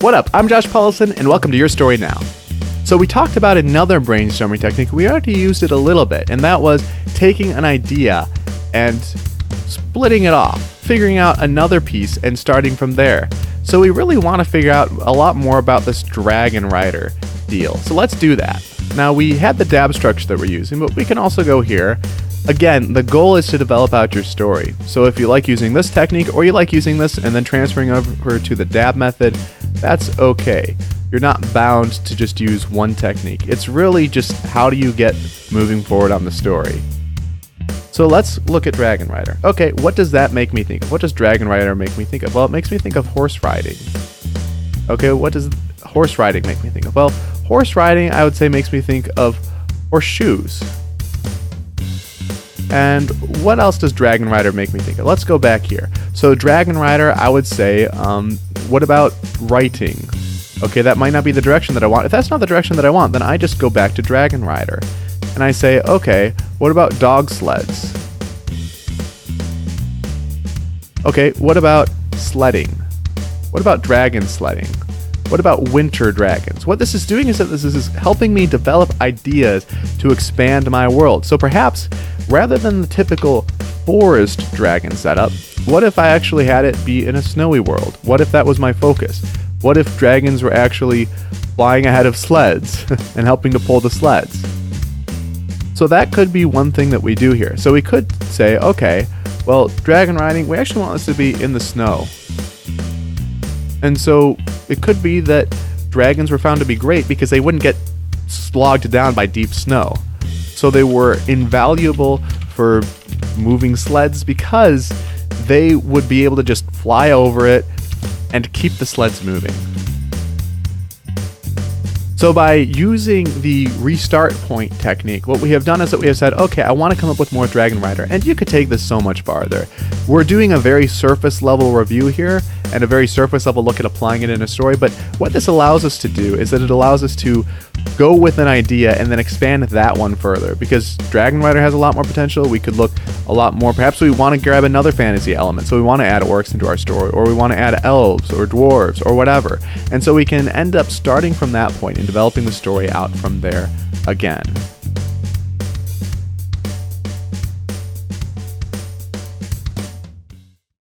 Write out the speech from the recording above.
What up? I'm Josh Paulson, and welcome to Your Story Now. So we talked about another brainstorming technique. We already used it a little bit, and that was taking an idea and splitting it off, figuring out another piece and starting from there. So we really want to figure out a lot more about this drag and writer deal. So let's do that. Now we had the dab structure that we're using, but we can also go here. Again, the goal is to develop out your story. So if you like using this technique or you like using this and then transferring over to the dab method, that's okay. You're not bound to just use one technique. It's really just how do you get moving forward on the story. So let's look at drag and rider. Okay, what does that make me think of? What does drag and rider make me think of? Well, it makes me think of horse riding. Okay, what does horse riding make me think of? Well, horse riding, I would say, makes me think of horseshoes. And what else does drag and rider make me think of? Let's go back here. So drag and rider, I would say, what about writing? Okay, that might not be the direction that I want. If that's not the direction that I want, then I just go back to drag and rider. And I say, okay, what about dog sleds? Okay, what about sledding? What about dragon sledding? What about winter dragons? What this is doing is that this is helping me develop ideas to expand my world. So perhaps, rather than the typical forest dragon setup, what if I actually had it be in a snowy world? What if that was my focus? What if dragons were actually flying ahead of sleds and helping to pull the sleds? So that could be one thing that we do here. So we could say, okay, well, dragon riding, we actually want this to be in the snow. And so it could be that dragons were found to be great because they wouldn't get slogged down by deep snow. So they were invaluable for moving sleds because they would be able to just fly over it and keep the sleds moving. So by using the restart point technique, what we have done is that we have said, okay, I want to come up with more drag and rider, and you could take this so much farther. We're doing a very surface level review here and a very surface level look at applying it in a story, but what this allows us to do is that it allows us to go with an idea and then expand that one further, because drag and rider has a lot more potential. We could look a lot more. Perhaps we want to grab another fantasy element, so we want to add orcs into our story, or we want to add elves or dwarves or whatever, and so we can end up starting from that point and developing the story out from there again.